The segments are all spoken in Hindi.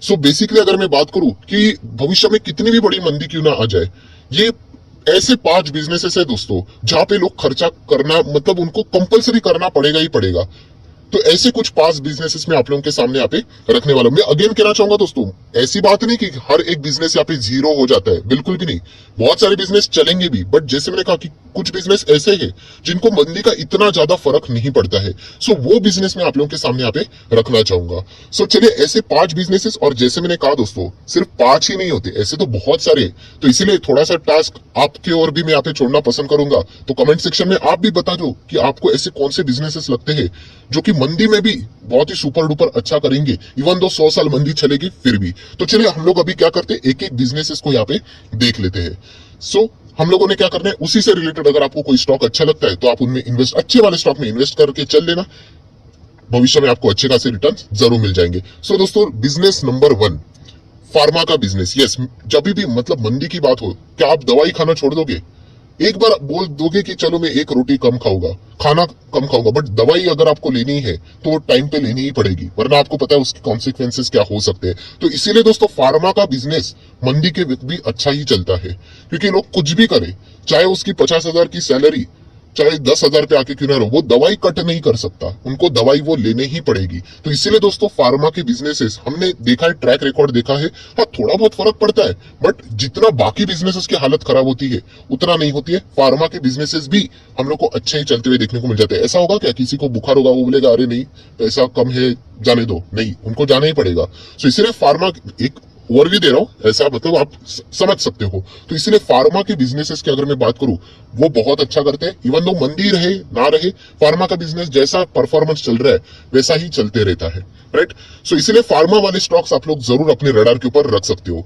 सो बेसिकली अगर मैं बात करूं कि भविष्य में कितनी भी बड़ी मंदी क्यों ना आ जाए, ये ऐसे 5 बिजनेसेस है दोस्तों जहां पे लोग खर्चा करना मतलब उनको कंपलसरी करना पड़ेगा ही पड़ेगा। तो ऐसे कुछ 5 बिजनेसेस में आप लोगों के सामने यहाँ पे रखने वाला हूं। मैं अगेन कहना चाहूंगा दोस्तों, ऐसी बात नहीं कि हर एक बिजनेस यहाँ पे जीरो हो जाता है, बिल्कुल भी नहीं। बहुत सारे बिजनेस चलेंगे भी, बट जैसे मैंने कहा कि कुछ बिजनेस ऐसे हैं जिनको मंदी का इतना ज्यादा फर्क नहीं पड़ता है। सो वो बिजनेस मैं आप लोगों के सामने यहाँ पे रखना चाहूंगा। सो चलिए, ऐसे 5 बिजनेसेस, और जैसे मैंने कहा दोस्तों सिर्फ 5 ही नहीं होते, ऐसे तो बहुत सारे। तो इसीलिए थोड़ा सा टास्क आपके और भी मैं यहाँ पे छोड़ना पसंद करूंगा। तो कमेंट सेक्शन में आप भी बता दो कि आपको ऐसे कौन से बिजनेसेस लगते हैं जो कि मंदी में भी बहुत ही सुपर डुपर अच्छा करेंगे, इवन दो 100 साल मंदी चलेगी फिर भी। तो चलिए हम लोग अभी क्या करते हैं, एक एक बिजनेसेस को यहाँ पे देख लेते हैं। सो हम लोगों ने क्या करना है, उसी से रिलेटेड अगर आपको कोई स्टॉक अच्छा लगता है तो आप उनमें इन्वेस्ट, अच्छे वाले स्टॉक में इन्वेस्ट करके चल लेना। भविष्य में आपको अच्छे खासे रिटर्न जरूर मिल जाएंगे। सो दोस्तों, बिजनेस नंबर 1, फार्मा का बिजनेस। यस, जब भी मतलब मंदी की बात हो, क्या आप दवाई खाना छोड़ दोगे? एक बार बोल दोगे कि चलो मैं एक रोटी कम खाऊंगा, खाना कम खाऊंगा, बट दवाई अगर आपको लेनी है तो टाइम पे लेनी ही पड़ेगी, वरना आपको पता है उसके कॉन्सिक्वेंसेस क्या हो सकते हैं। तो इसीलिए दोस्तों, फार्मा का बिजनेस मंदी के वक्त भी अच्छा ही चलता है, क्योंकि लोग कुछ भी करें, चाहे उसकी 50,000 की सैलरी चाहे 10,000 पे आके क्यों ना रहो, वो दवाई कट नहीं कर सकता, उनको दवाई वो लेने ही पड़ेगी। तो इसीलिए दोस्तों, फार्मा के बिजनेसेस हमने देखा है, ट्रैक रिकॉर्ड देखा है, हाँ थोड़ा बहुत फर्क पड़ता है, बट जितना बाकी बिजनेसेस की हालत खराब होती है उतना नहीं होती है। फार्मा के बिजनेसेस भी हम लोग को अच्छे ही चलते हुए देखने को मिल जाते हैं। ऐसा होगा क्या, किसी को बुखार होगा वो बोलेगा अरे नहीं पैसा कम है जाने दो, नहीं, उनको जाना ही पड़ेगा। तो इसीलिए फार्मा, एक ओवरव्यू दे रहा हूं, ऐसा मतलब आप समझ सकते हो। तो इसलिए फार्मा के बिजनेसेस की अगर मैं बात करूं, वो बहुत अच्छा करते हैं, इवन दो मंदी रहे ना रहे, फार्मा का बिजनेस जैसा परफॉर्मेंस चल रहा है वैसा ही चलते रहता है, राइट। सो इसीलिए फार्मा वाले स्टॉक्स आप लोग जरूर अपने रडार के ऊपर रख सकते हो।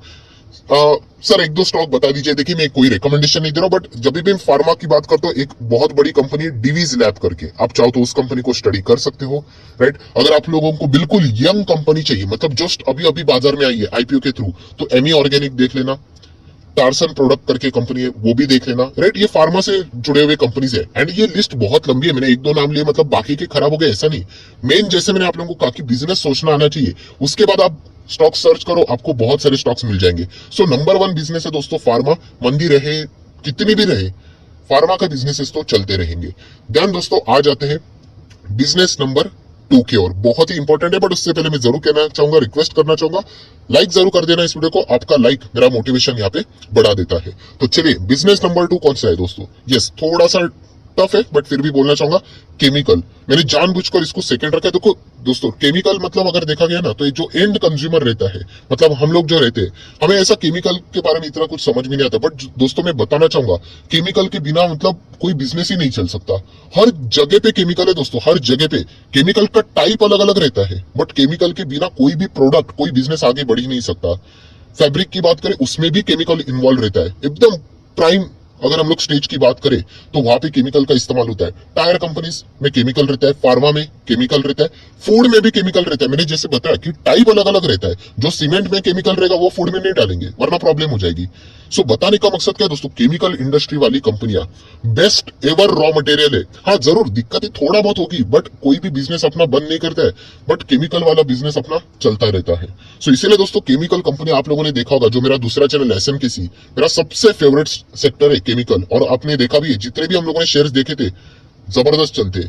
सर एक दो स्टॉक बता दीजिए। देखिए, मैं कोई रिकमेंडेशन नहीं दे रहा हूं, बट जब भी मैं फार्मा की बात करता हूं, एक बहुत बड़ी कंपनी है डिवीज लैब करके, आप चाहो तो उस कंपनी को स्टडी कर सकते हो, राइट। अगर आप लोगों को बिल्कुल यंग कंपनी चाहिए, मतलब जस्ट अभी अभी बाजार में आई है आईपीओ के थ्रू, तो एमी ऑर्गेनिक देख लेना, टार्सन प्रोडक्ट करके कंपनी है वो भी देख लेना, राइट। ये फार्मा से जुड़े हुए कंपनीज है, एंड ये लिस्ट बहुत लंबी है, मैंने एक दो नाम लिए मतलब बाकी के खराब हो गए ऐसा नहीं। मेन जैसे मैंने आप लोगों को कहा कि बिजनेस सोचना आना चाहिए, उसके बाद आप स्टॉक सर्च करो, आपको बहुत सारे स्टॉक्स मिल जाएंगे। सो नंबर 1 बिजनेस है दोस्तों फार्मा, मंदी रहे कितनी भी रहे, फार्मा का बिजनेसेस तो चलते रहेंगे। ध्यान दोस्तों, आ जाते हैं बिजनेस नंबर 2 की ओर। बहुत ही इंपॉर्टेंट है, बट उससे पहले मैं जरूर कहना चाहूंगा, रिक्वेस्ट करना चाहूंगा, लाइक जरूर कर देना इस वीडियो को। आपका लाइक मेरा मोटिवेशन यहाँ पे बढ़ा देता है। तो चलिए, बिजनेस नंबर 2 कौन सा है दोस्तों? यस, थोड़ा सा टफ है बट फिर भी बोलना चाहूंगा, केमिकल। मैंने जानबूझकर इसको सेकंड रखा है। देखो दोस्तों, केमिकल मतलब अगर देखा गया ना, तो ये जो एंड कंज्यूमर रहता है, मतलब हम लोग जो रहते हैं, हमें ऐसा केमिकल के बारे में इतना कुछ समझ में नहीं आता, बट दोस्तों मैं बताना चाहूंगा, केमिकल के बिना मतलब कोई बिजनेस ही नहीं चल सकता। हर जगह पे केमिकल है दोस्तों, हर जगह पे। केमिकल का टाइप अलग अलग रहता है, बट केमिकल के बिना कोई भी प्रोडक्ट, कोई बिजनेस आगे बढ़ ही नहीं सकता। फैब्रिक की बात करें, उसमें भी केमिकल इन्वॉल्व रहता है, एकदम प्राइम। अगर हम लोग स्टेज की बात करें तो वहां पे केमिकल का इस्तेमाल होता है। टायर कंपनीज में केमिकल रहता है, फार्मा में केमिकल रहता है, फूड में भी केमिकल रहता है। मैंने जैसे बताया कि टाइप अलग अलग रहता है, जो सीमेंट में केमिकल रहेगा वो फूड में नहीं डालेंगे वरना प्रॉब्लम हो जाएगी। सो बताने का मकसद क्या है दोस्तों, केमिकल इंडस्ट्री वाली कंपनियां बेस्ट एवर रॉ मटेरियल है। हाँ जरूर दिक्कतें थोड़ा बहुत होगी, बट कोई भी बिजनेस अपना बंद नहीं करता है, बट केमिकल वाला बिजनेस अपना चलता रहता है। सो इसीलिए दोस्तों, केमिकल कंपनी आप लोगों ने देखा होगा, जो मेरा दूसरा चैनल एसएमकेसी, मेरा सबसे फेवरेट सेक्टर है केमिकल, और आपने देखा भी है जितने भी हम लोगों ने शेयर्स देखे थे जबरदस्त चलते।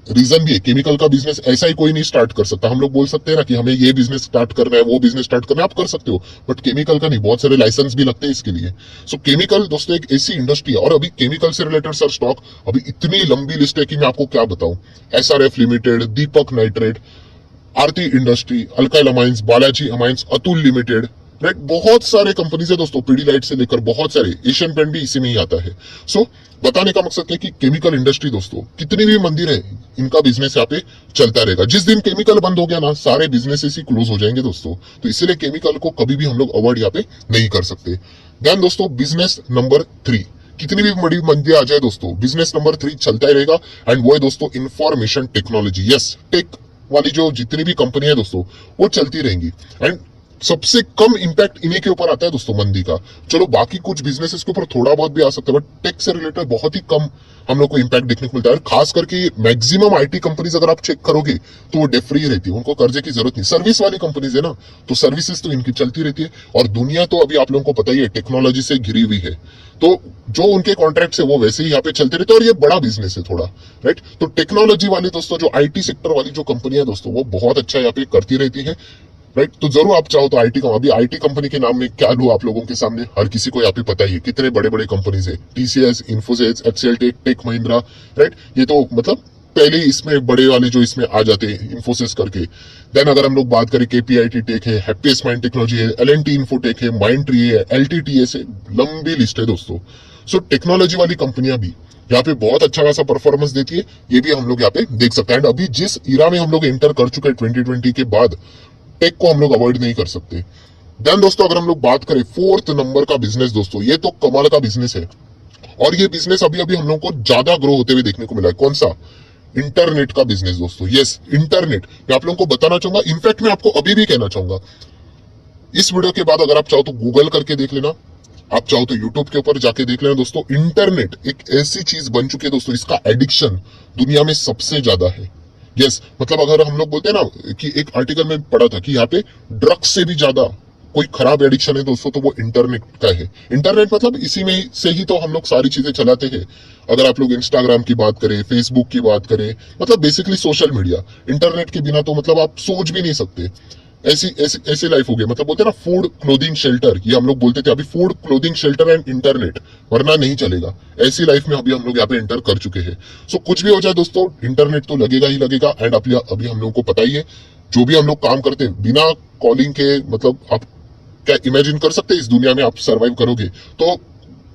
रीजन भी है, केमिकल का बिजनेस ऐसा ही कोई नहीं स्टार्ट कर सकता। हम लोग बोल सकते हैं ना कि हमें ये बिजनेस स्टार्ट करना है, वो बिजनेस स्टार्ट करना है, आप कर सकते हो, बट केमिकल का नहीं, बहुत सारे लाइसेंस भी लगते हैं इसके लिए। सो केमिकल दोस्तों एक ऐसी इंडस्ट्री है, और अभी केमिकल से रिलेटेड सर स्टॉक अभी इतनी लंबी लिस्ट है कि मैं आपको क्या बताऊं। SRF limited, Deepak nitrate, Aarti industry, alkyl amines, Balaji amines, Atul limited, right. बहुत सारे कंपनीज है दोस्तों, पीडीलाइट से लेकर बहुत सारे, एशियन पेंट भी इसी में ही आता है। सो बताने का मकसद है कि केमिकल इंडस्ट्री दोस्तों कितनी भी मंदी रहे, इनका बिजनेस यहाँ पे चलता रहेगा। जिस दिन केमिकल बंद हो गया ना, सारे बिजनेसेस ही क्लोज हो जाएंगे दोस्तों। तो इसीलिए केमिकल को कभी भी हम लोग अवॉइड यहाँ पे नहीं कर सकते। ध्यान दोस्तों, बिजनेस नंबर 3, कितनी भी बड़ी मंदी आ जाए दोस्तों, बिजनेस नंबर 3 चलता ही रहेगा, एंड वो है दोस्तों इंफॉर्मेशन टेक्नोलॉजी। यस, टेक वाली जो जितनी भी कंपनी है दोस्तों वो चलती रहेंगी। एंड सबसे कम इंपैक्ट इन्हीं के ऊपर आता है दोस्तों मंदी का। चलो बाकी कुछ बिजनेसेस के ऊपर थोड़ा बहुत भी आ सकता है, बट टेक से रिलेटेड बहुत ही कम हम लोग को इंपैक्ट देखने को मिलता है। खास करके मैक्सिमम आईटी कंपनीज अगर आप चेक करोगे तो वो डेट फ्री रहती है, उनको कर्जे की जरूरत नहीं। सर्विस वाली कंपनीज है ना, तो सर्विसेज तो इनकी चलती रहती है। और दुनिया तो अभी आप लोगों को पता ही है टेक्नोलॉजी से घिरी हुई है, तो जो उनके कॉन्ट्रैक्ट है वो वैसे ही यहाँ पे चलते रहते हैं। और ये बड़ा बिजनेस है थोड़ा, राइट। तो टेक्नोलॉजी वाली दोस्तों, जो आईटी सेक्टर वाली जो कंपनियां दोस्तों, वो बहुत अच्छा यहाँ पे करती रहती है, राइट। तो जरूर आप चाहो तो अभी आईटी कंपनी के नाम में क्या लू आप लोगों के सामने, हर किसी को यहाँ पे पता ही है कितने बड़े बड़े कंपनीज है। टीसीएस, इन्फोसिस, एचसीएल, टेक महिंद्रा, राइट। ये तो मतलब पहले ही इसमें बड़े वाले जो इसमें आ जाते हैं इन्फोसिस करके। देन अगर हम लोग बात करें, केपीआईटी टेक है, हैप्पीएस्ट माइंड टेक्नोलॉजी है, एलएनटी इन्फोटेक है, माइंड ट्री है, एलटीटीएस है, लंबी लिस्ट है दोस्तों। सो टेक्नोलॉजी वाली कंपनियां भी यहाँ पे बहुत अच्छा खासा परफॉर्मेंस देती है, ये भी हम लोग यहाँ पे देख सकते हैं। एंड अभी जिस इरा में हम लोग एंटर कर चुके हैं 2020 के बाद, टेक को हम लोग अवॉइड नहीं कर सकते। देन दोस्तों अगर हम लोग बात करें फोर्थ नंबर का बिजनेस दोस्तों, ये तो कमाल का बिजनेस है। और ये बिजनेस अभी अभी हम लोग को ज्यादा ग्रो होते हुए देखने को मिला है। कौन सा? इंटरनेट का बिजनेस दोस्तों। Yes, internet. मैं आप लोगों को बताना चाहूंगा, इनफैक्ट मैं आपको अभी भी कहना चाहूंगा, इस वीडियो के बाद अगर आप चाहो तो गूगल करके देख लेना, आप चाहो तो यूट्यूब के ऊपर जाके देख लेना दोस्तों। इंटरनेट एक ऐसी चीज बन चुकी है दोस्तों, इसका एडिक्शन दुनिया में सबसे ज्यादा है। यस, मतलब अगर हम लोग बोलते हैं ना कि एक आर्टिकल में पढ़ा था कि यहाँ पे ड्रग्स से भी ज्यादा कोई खराब एडिक्शन है दोस्तों, तो वो इंटरनेट का है। इंटरनेट मतलब इसी में से ही तो हम लोग सारी चीजें चलाते हैं। अगर आप लोग इंस्टाग्राम की बात करें, फेसबुक की बात करें, मतलब बेसिकली सोशल मीडिया, इंटरनेट के बिना तो मतलब आप सोच भी नहीं सकते। ऐसी ऐसी ऐसी लाइफ हो गई, मतलब बोलते हैं ना फूड क्लोथिंग शेल्टर, ये हम लोग बोलते थे, अभी food clothing shelter and internet, वरना नहीं चलेगा। ऐसी लाइफ में अभी हम लोग यहाँ पे एंटर कर चुके हैं। सो कुछ भी हो जाए दोस्तों, इंटरनेट तो लगेगा ही लगेगा। एंड अभी हम लोग को पता ही है, जो भी हम लोग काम करते हैं बिना कॉलिंग के, मतलब आप क्या इमेजिन कर सकते हैं इस दुनिया में आप सर्वाइव करोगे? तो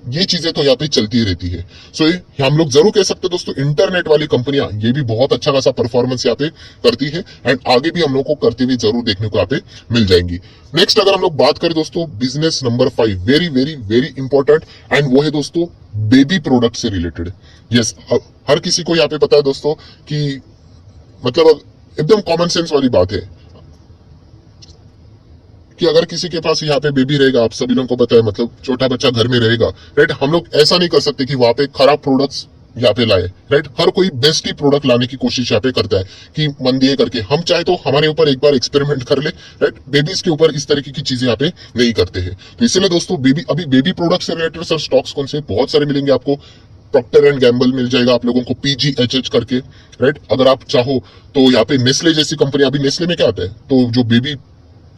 ये चीजें तो यहाँ पे चलती रहती है। सो हम लोग जरूर कह सकते हैं दोस्तों, इंटरनेट वाली कंपनियां ये भी बहुत अच्छा खासा परफॉर्मेंस यहाँ पे करती है, एंड आगे भी हम लोग को करते हुए जरूर देखने को यहाँ पे मिल जाएंगी। नेक्स्ट अगर हम लोग बात करें दोस्तों, business number 5, very very very important, and वो है दोस्तों बेबी प्रोडक्ट से रिलेटेड। यस, हर किसी को यहाँ पे पता है दोस्तों कि मतलब एकदम कॉमन सेंस वाली बात है कि अगर किसी के पास यहाँ पे बेबी रहेगा, आप सभी लोगों को पता है, मतलब छोटा बच्चा घर में रहेगा, राइट। हम लोग ऐसा नहीं कर सकते कि वहां पे खराब प्रोडक्ट्स यहाँ पे लाए, राइट। हर कोई बेस्ट ही प्रोडक्ट लाने की कोशिश यहाँ पे करता है कि मंदी करके हम चाहे तो हमारे ऊपर एक बार एक्सपेरिमेंट कर ले, राइट। बेबीज के ऊपर इस तरीके की चीजें यहाँ पे नहीं करते हैं। तो इसीलिए दोस्तों अभी बेबी प्रोडक्ट से रिलेटेड सर स्टॉक्स कौन से बहुत सारे मिलेंगे आपको। प्रॉक्टर एंड गैम्बल मिल जाएगा आप लोगों को, पीजीएचएच करके, राइट। अगर आप चाहो तो यहाँ पे नेस्ले जैसी कंपनी, अभी नेस्ले में क्या आता है, तो जो बेबी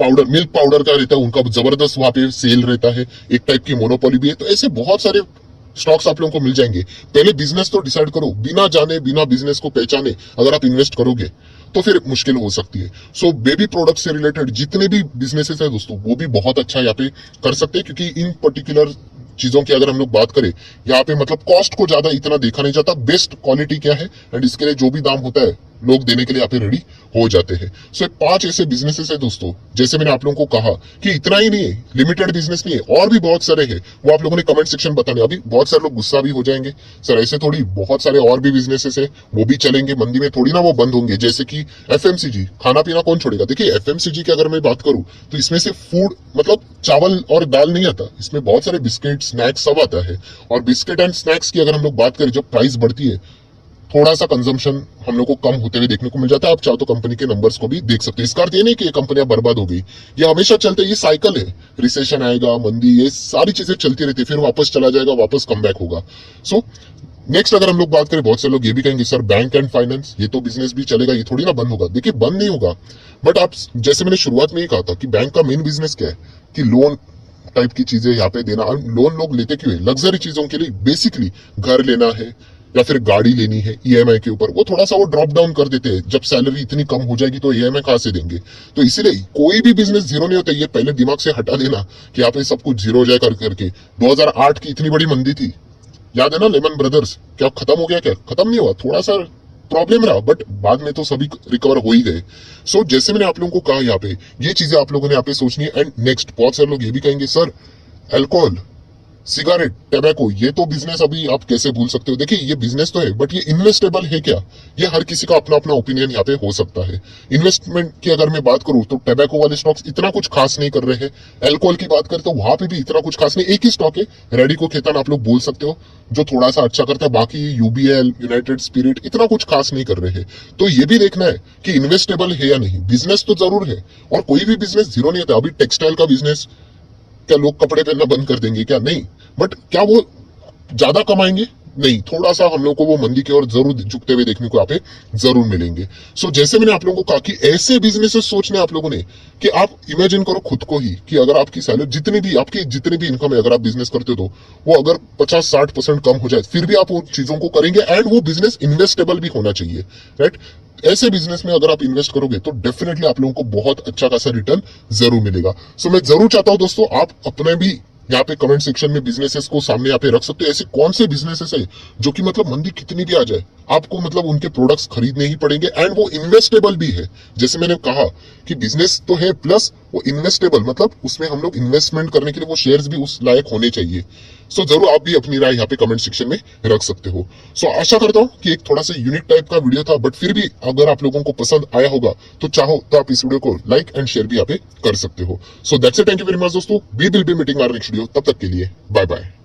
पाउडर, मिल्क पाउडर का रहता है, उनका जबरदस्त वहां पे सेल रहता है, एक टाइप की मोनोपोली भी है। तो ऐसे बहुत सारे स्टॉक्स आप लोगों को मिल जाएंगे। पहले बिजनेस तो डिसाइड करो, बिना जाने बिना बिजनेस को पहचाने अगर आप इन्वेस्ट करोगे तो फिर मुश्किल हो सकती है। सो बेबी प्रोडक्ट से रिलेटेड जितने भी बिजनेसेस है दोस्तों, वो भी बहुत अच्छा यहाँ पे कर सकते हैं, क्योंकि इन पर्टिकुलर चीजों की अगर हम लोग बात करें, यहाँ पे मतलब कॉस्ट को ज्यादा इतना देखा नहीं जाता, बेस्ट क्वालिटी क्या है एंड इसके लिए जो भी दाम होता है लोग देने के लिए यहाँ पे रेडी हो जाते हैं। सो 5 ऐसे बिजनेसेस है दोस्तों, जैसे मैंने आप लोगों को कहा कि इतना ही नहीं है, लिमिटेड बिजनेस नहीं है, और भी बहुत सारे हैं, वो आप लोगों ने कमेंट सेक्शन बताने। अभी बहुत सारे लोग गुस्सा भी हो जाएंगे, सर ऐसे थोड़ी, बहुत सारे और भी बिजनेसेस है, वो भी चलेंगे मंदी में, थोड़ी ना वो बंद होंगे। जैसे कि एफएमसीजी, खाना पीना कौन छोड़ेगा? देखिए एफएमसीजी की अगर मैं बात करूं तो इसमें से फूड मतलब चावल और दाल नहीं आता, इसमें बहुत सारे बिस्किट, स्नैक्स सब आता है। और बिस्किट एंड स्नैक्स की अगर हम लोग बात करें, जब प्राइस बढ़ती है थोड़ा सा कंजम्पशन हम लोग को कम होते हुए देखने को मिल जाता है। आप चाहो तो कंपनी के नंबर्स को भी देख सकते हैं। इसका अर्थ ये नहीं कि ये कंपनियां बर्बाद हो गई, ये हमेशा चलते, ये साइकिल है। रिसेशन आएगा, मंदी, ये सारी चीजें चलती रहती है, फिर वापस चला जाएगा, वापस कम बैक होगा। सो नेक्स्ट अगर हम लोग बात करें, बहुत से लोग ये भी कहेंगे सर बैंक एंड फाइनेंस, ये तो बिजनेस भी चलेगा, ये थोड़ी ना बंद होगा। देखिए बंद नहीं होगा, बट आप जैसे मैंने शुरुआत में ही कहा था कि बैंक का मेन बिजनेस क्या है कि लोन टाइप की चीजें यहाँ पे देना। और लोन लोग लेते क्यों है? लग्जरी चीजों के लिए, बेसिकली घर लेना है या फिर गाड़ी लेनी है ईएमआई के ऊपर, वो थोड़ा सा वो ड्रॉप डाउन कर देते हैं। जब सैलरी इतनी कम हो जाएगी तो ईएमआई कहां से देंगे? तो इसीलिए कोई भी बिजनेस जीरो नहीं होता, ये पहले दिमाग से हटा देना कि यहाँ पे सब कुछ जीरो हो जाए करके। 2008 की इतनी बड़ी मंदी थी, याद है ना, लेमन ब्रदर्स, क्या खत्म हो गया? क्या खत्म नहीं हुआ, थोड़ा सा प्रॉब्लम रहा, बट बाद में तो सभी रिकवर हो ही गए। सो जैसे मैंने आप लोगों को कहा, यहाँ पे ये चीजें आप लोगों ने यहाँ पे सोचनी है। एंड नेक्स्ट बहुत सारे लोग ये भी कहेंगे सर अल्कोहल, सिगरेट, टैबैको, ये तो बिजनेस अभी आप कैसे भूल सकते हो। देखिए ये बिजनेस तो है, बट ये इन्वेस्टेबल है क्या, ये हर किसी का अपना अपना ओपिनियन यहाँ पे हो सकता है। इन्वेस्टमेंट की अगर मैं बात करूं तो टैबैको वाले स्टॉक्स इतना कुछ खास नहीं कर रहे हैं। एल्कोहल की बात करें तो वहां पे भी इतना कुछ खास नहीं। एक ही स्टॉक है, रेडिको खेतान आप लोग बोल सकते हो, जो थोड़ा सा अच्छा करता है। बाकी यूबीएल, यूनाइटेड स्पिरिट इतना कुछ खास नहीं कर रहे हैं। तो ये भी देखना है कि इन्वेस्टेबल है या नहीं। बिजनेस तो जरूर है, और कोई भी बिजनेस जीरो नहीं होता। अभी टेक्सटाइल का बिजनेस, क्या लोग कपड़े पहनना बंद कर देंगे क्या? नहीं। बट क्या वो ज्यादा कमाएंगे? नहीं। थोड़ा सा हम लोग को वो मंदी की ओर जरूर झुकते हुए देखने को यहाँ पे जरूर मिलेंगे। सो जैसे मैंने आप लोगों को कहा कि ऐसे बिजनेसेस सोचने आप लोगों ने कि आप इमेजिन करो खुद को ही कि अगर आपकी सैलरी जितनी भी इनकम है, अगर आप बिजनेस करते हो तो वो अगर 50-60% कम हो जाए, फिर भी आप उन चीजों को करेंगे। एंड वो बिजनेस इन्वेस्टेबल भी होना चाहिए, राइट। ऐसे बिजनेस में अगर आप इन्वेस्ट करोगे तो डेफिनेटली आप लोगों को बहुत अच्छा खासा रिटर्न जरूर मिलेगा। सो मैं जरूर चाहता हूं दोस्तों, आप अपने भी यहाँ पे कमेंट सेक्शन में बिजनेसेस को सामने यहाँ पे रख सकते हो। ऐसे कौन से बिजनेसेस है जो कि मतलब मंदी कितनी भी आ जाए आपको मतलब उनके प्रोडक्ट्स खरीदने ही पड़ेंगे, एंड वो इन्वेस्टेबल भी है। जैसे मैंने कहा कि बिजनेस तो है प्लस वो इन्वेस्टेबल, मतलब उसमें हम लोग इन्वेस्टमेंट करने के लिए वो शेयर्स भी उस लायक होने चाहिए। सो जरूर आप भी अपनी राय यहाँ पे कमेंट सेक्शन में रख सकते हो। सो आशा करता हूँ कि एक थोड़ा सा यूनिक टाइप का वीडियो था, बट फिर भी अगर आप लोगों को पसंद आया होगा तो चाहो तो आप इस वीडियो को लाइक एंड शेयर भी यहाँ पे कर सकते हो। So that's it, thank you very much दोस्तों। We will be meeting our next video. तब तक के लिए बाय बाय।